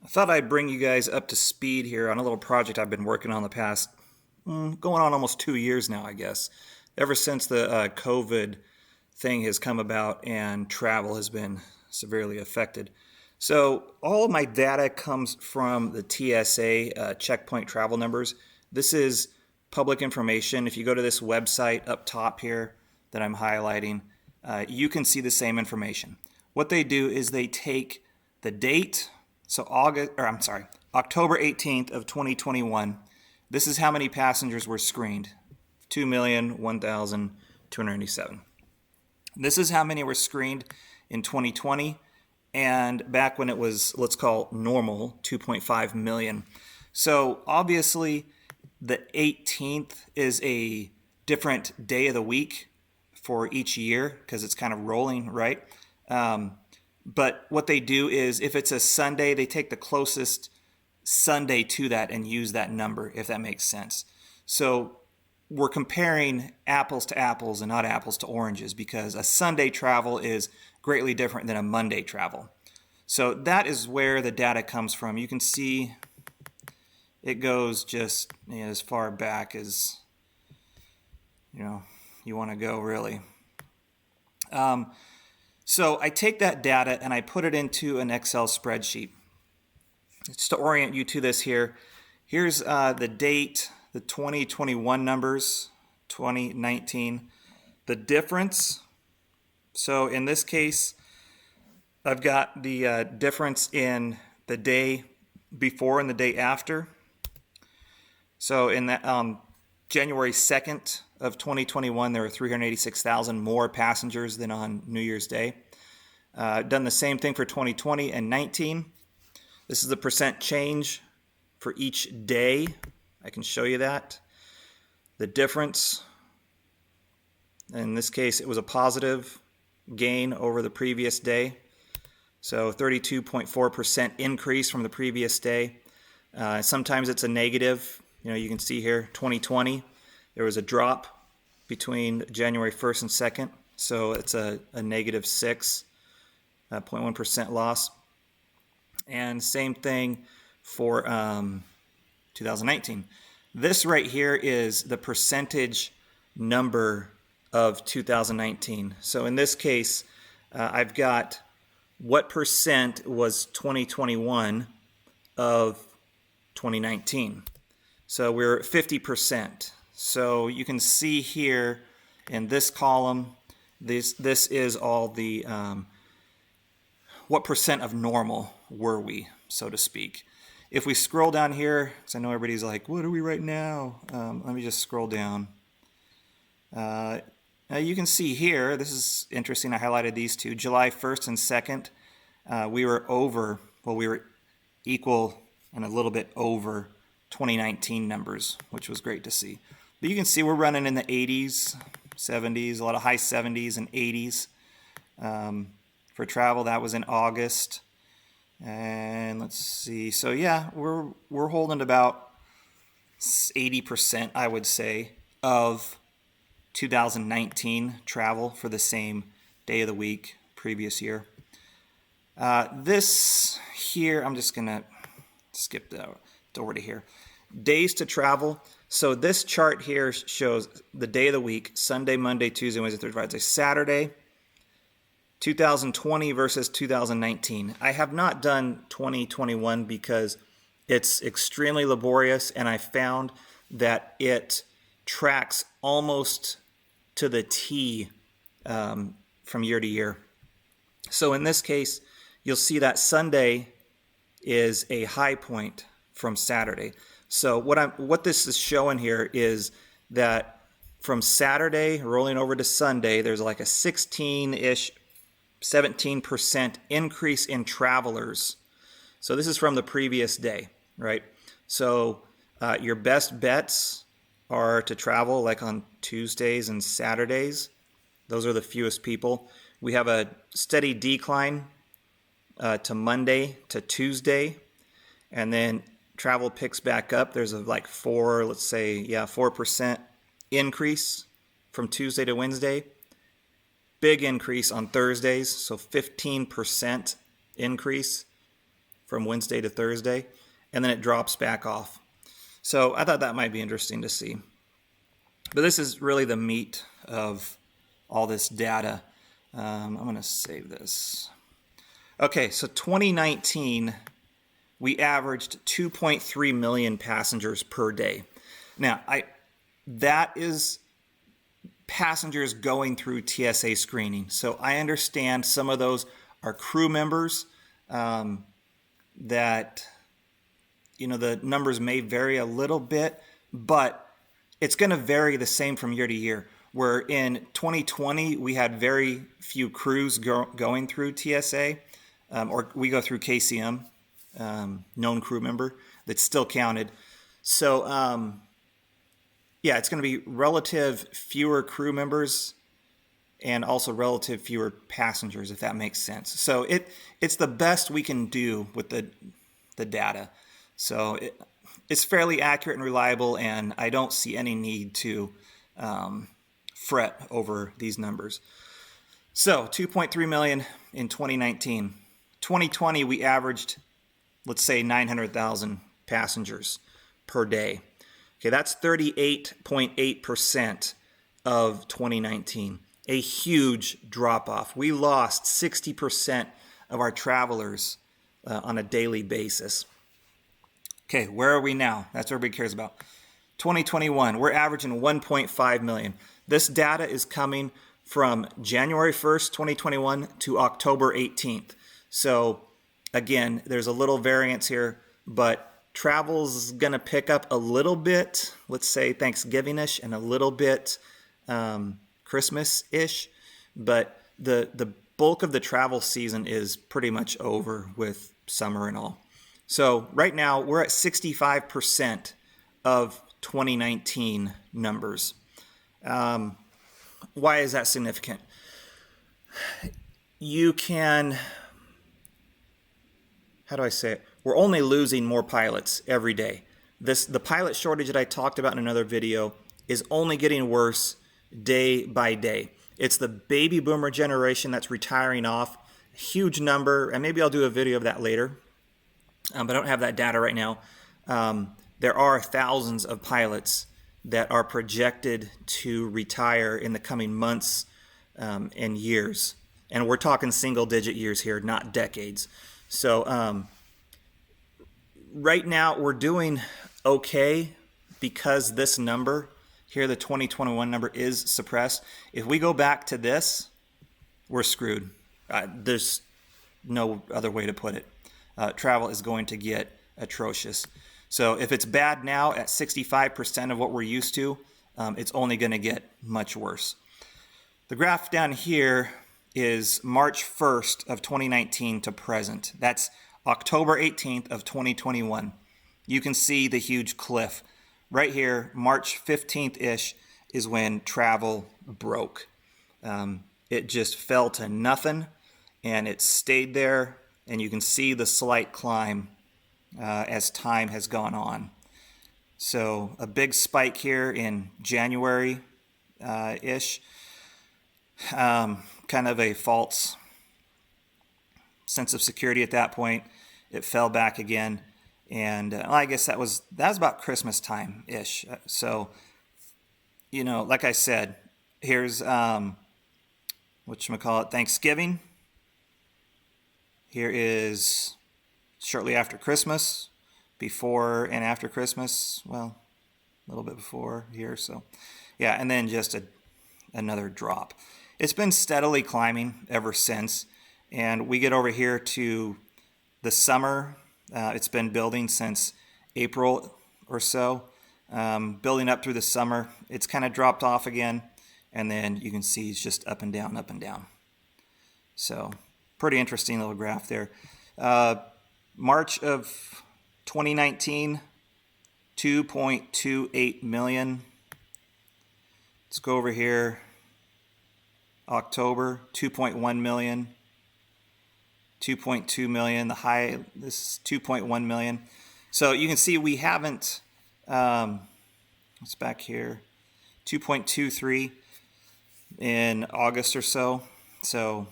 Thought I'd bring you guys up to speed here on a little project I've been working on the past, going on almost 2 years now, I guess. Ever since the COVID thing has come about and travel has been severely affected. So all of my data comes from the TSA checkpoint travel numbers. This is public information. If you go to this website up top here that I'm highlighting, you can see the same information. What they do is they take the date, so October 18th of 2021. This is how many passengers were screened. 2,001,287. This is how many were screened in 2020 and back when it was, let's call normal, 2.5 million. So obviously the 18th is a different day of the week for each year because it's kind of rolling, right? But what they do is if it's a Sunday, they take the closest Sunday to that and use that number, if that makes sense. So we're comparing apples to apples and not apples to oranges because a Sunday travel is greatly different than a Monday travel. So that is where the data comes from. You can see it goes just as far back as you want to go, really. So I take that data and I put it into an Excel spreadsheet. Just to orient you to this here, here's the date, the 2021 numbers, 2019, the difference. So in this case, I've got the difference in the day before and the day after. So in that January 2nd of 2021, there were 386,000 more passengers than on New Year's Day. Done the same thing for 2020 and 19. This is the percent change for each day. I can show you that. The difference, in this case, it was a positive gain over the previous day. So 32.4% increase from the previous day. Sometimes it's a negative. You can see here, 2020, there was a drop between January 1st and 2nd. So it's a negative 6.1% loss. And same thing for 2019. This right here is the percentage number of 2019. So in this case, I've got what percent was 2021 of 2019. So we're at 50%. So you can see here in this column, this is all the what percent of normal were we, so to speak. If we scroll down here, because I know everybody's like, what are we right now? Let me just scroll down. Now you can see here, this is interesting, I highlighted these two, July 1st and 2nd, we were equal and a little bit over 2019 numbers, which was great to see. But you can see we're running in the 80s, 70s, a lot of high 70s and 80s. For travel, that was in August. And let's see. So yeah, we're holding about 80%, I would say, of 2019 travel for the same day of the week previous year. This here, I'm just gonna skip that over to here. Days to travel. So this chart here shows the day of the week: Sunday, Monday, Tuesday, Wednesday, Thursday, Friday, Saturday. 2020 versus 2019. I have not done 2021 because it's extremely laborious, and I found that it tracks almost to the T from year to year. So in this case, you'll see that Sunday is a high point from Saturday. So what this is showing here is that from Saturday rolling over to Sunday, there's like a 16-ish 17% increase in travelers. So this is from the previous day, right? So your best bets are to travel like on Tuesdays and Saturdays. Those are the fewest people. We have a steady decline to Monday to Tuesday, and then travel picks back up. There's a 4% increase from Tuesday to Wednesday. Big increase on Thursdays, so 15% increase from Wednesday to Thursday, and then it drops back off. So I thought that might be interesting to see. But this is really the meat of all this data. I'm going to save this. Okay, so 2019, we averaged 2.3 million passengers per day. Now, that is passengers going through TSA screening. So I understand some of those are crew members that, the numbers may vary a little bit, but it's going to vary the same from year to year. Where in 2020, we had very few crews going through TSA, or we go through KCM, known crew member, that's still counted. So, yeah, it's going to be relative fewer crew members and also relative fewer passengers, if that makes sense. So it's the best we can do with the data. So it's fairly accurate and reliable, and I don't see any need to fret over these numbers. So 2.3 million in 2019. 2020, we averaged, let's say, 900,000 passengers per day. Okay, that's 38.8% of 2019. A huge drop-off. We lost 60% of our travelers on a daily basis. Okay, where are we now? That's what everybody cares about. 2021, we're averaging 1.5 million. This data is coming from January 1st, 2021 to October 18th. So again, there's a little variance here, but travel's going to pick up a little bit, let's say Thanksgiving-ish, and a little bit Christmas-ish. But the bulk of the travel season is pretty much over with summer and all. So right now, we're at 65% of 2019 numbers. Why is that significant? You can, how do I say it? We're only losing more pilots every day. The pilot shortage that I talked about in another video is only getting worse day by day. It's the baby boomer generation that's retiring off. A huge number, and maybe I'll do a video of that later. But I don't have that data right now. There are thousands of pilots that are projected to retire in the coming months and years. And we're talking single-digit years here, not decades. So right now we're doing okay because this number here, the 2021 number, is suppressed. If we go back to this, we're screwed. There's no other way to put it. Travel is going to get atrocious. So if it's bad now at 65% of what we're used to, it's only going to get much worse. The graph down here is March 1st of 2019 to present. That's October 18th of 2021. You can see the huge cliff. Right here, March 15th-ish is when travel broke. It just fell to nothing, and it stayed there, and you can see the slight climb as time has gone on. So a big spike here in January-ish. Kind of a false sense of security at that point. It fell back again. And I guess that was about Christmas time-ish. So, like I said, here's, Thanksgiving. Here is shortly after Christmas, before and after Christmas. Well, a little bit before here. So, yeah, and then just another drop. It's been steadily climbing ever since. And we get over here to the summer. It's been building since April or so, building up through the summer. It's kind of dropped off again, and then you can see it's just up and down, up and down. So pretty interesting little graph there. March of 2019, 2.28 million. Let's go over here. October, 2.1 million. 2.2 million, the high, this is 2.1 million. So you can see we haven't, what's back here, 2.23 in August or so. So,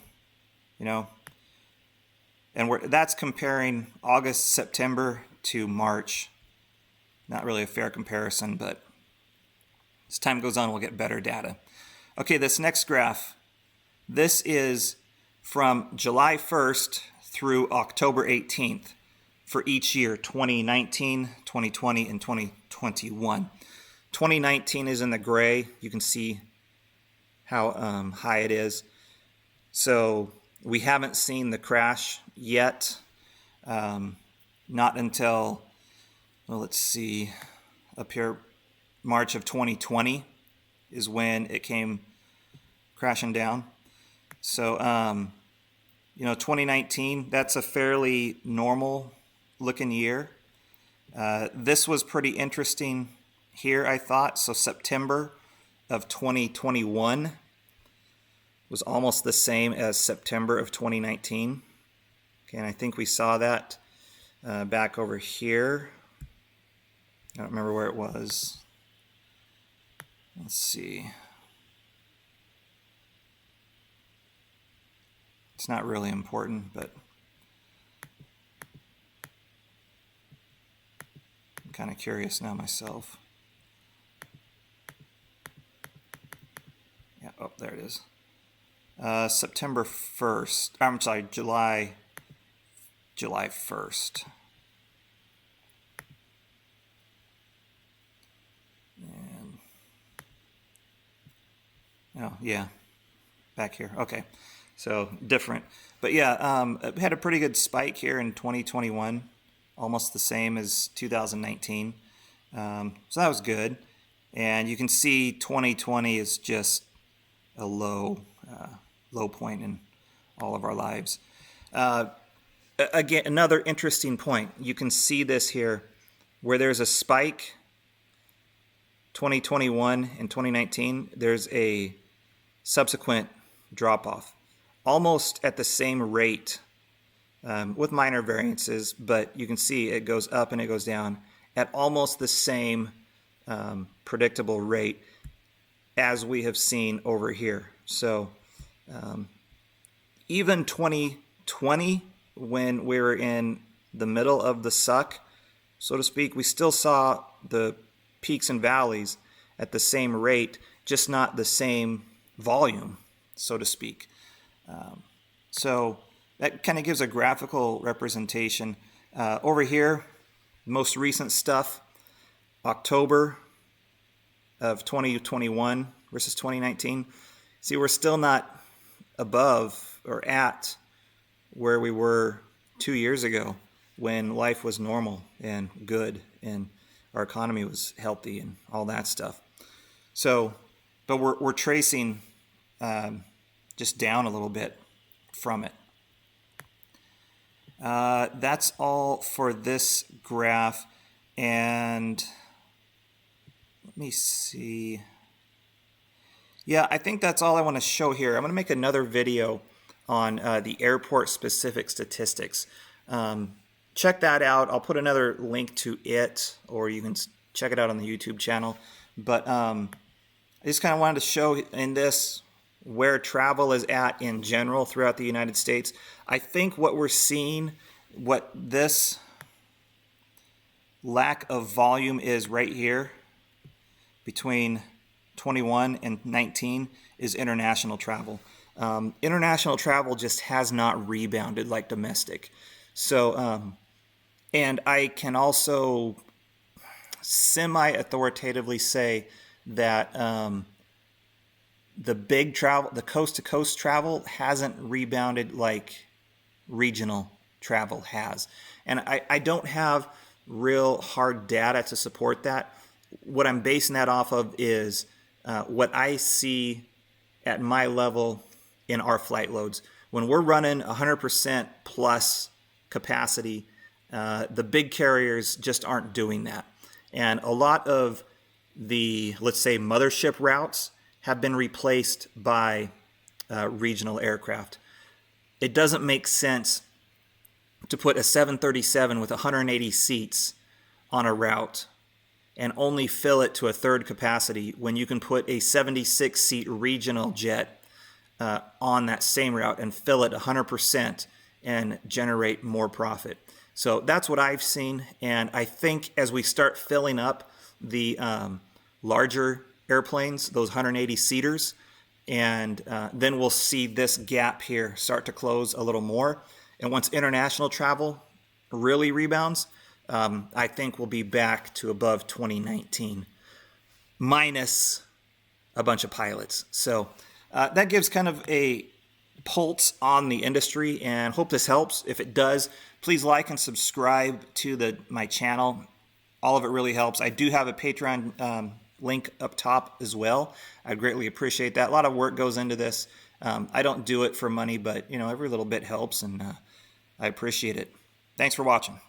And that's comparing August, September to March. Not really a fair comparison, but as time goes on, we'll get better data. Okay, this next graph, this is from July 1st through October 18th for each year, 2019, 2020, and 2021. 2019 is in the gray. You can see how high it is. So we haven't seen the crash yet. Not until, well, let's see, up here, March of 2020 is when it came crashing down. So, 2019, that's a fairly normal looking year. This was pretty interesting here, I thought. So September of 2021 was almost the same as September of 2019. Okay, and I think we saw that back over here. I don't remember where it was. Let's see. It's not really important, but I'm kind of curious now myself. Yeah, oh, there it is. September 1st. I'm sorry, July 1st. And, oh, yeah, back here. Okay, so different. But yeah, it had a pretty good spike here in 2021, almost the same as 2019. So that was good. And you can see 2020 is just a low point in all of our lives. Again, another interesting point. You can see this here, where there's a spike, 2021 and 2019, there's a subsequent drop-off, almost at the same rate, with minor variances, but you can see it goes up and it goes down at almost the same predictable rate as we have seen over here. So even 2020, when we were in the middle of the suck, so to speak, we still saw the peaks and valleys at the same rate, just not the same volume, so to speak. So that kind of gives a graphical representation. Over here, most recent stuff, October of 2021 versus 2019. See, we're still not above or at where we were 2 years ago when life was normal and good and our economy was healthy and all that stuff. So, but we're tracing just down a little bit from it. That's all for this graph. And let me see. Yeah, I think that's all I want to show here. I'm going to make another video on the airport specific statistics. Check that out. I'll put another link to it, or you can check it out on the YouTube channel. But I just kind of wanted to show in this where travel is at in general throughout the United States. I think what we're seeing, what this lack of volume is right here between 21 and 19 is international travel. International travel just has not rebounded like domestic. So, and I can also semi-authoritatively say that the big travel, the coast-to-coast travel hasn't rebounded like regional travel has. And I don't have real hard data to support that. What I'm basing that off of is what I see at my level in our flight loads. When we're running 100% plus capacity, the big carriers just aren't doing that. And a lot of the, let's say, mothership routes have been replaced by regional aircraft. It doesn't make sense to put a 737 with 180 seats on a route and only fill it to a third capacity when you can put a 76-seat regional jet on that same route and fill it 100% and generate more profit. So that's what I've seen, and I think as we start filling up the larger airplanes, those 180 seaters, and then we'll see this gap here start to close a little more. And once international travel really rebounds, I think we'll be back to above 2019, minus a bunch of pilots. So that gives kind of a pulse on the industry, and hope this helps. If it does, please like and subscribe to my channel. All of it really helps. I do have a Patreon link up top as well. I'd greatly appreciate that. A lot of work goes into this. I don't do it for money, but every little bit helps, and I appreciate it. Thanks for watching.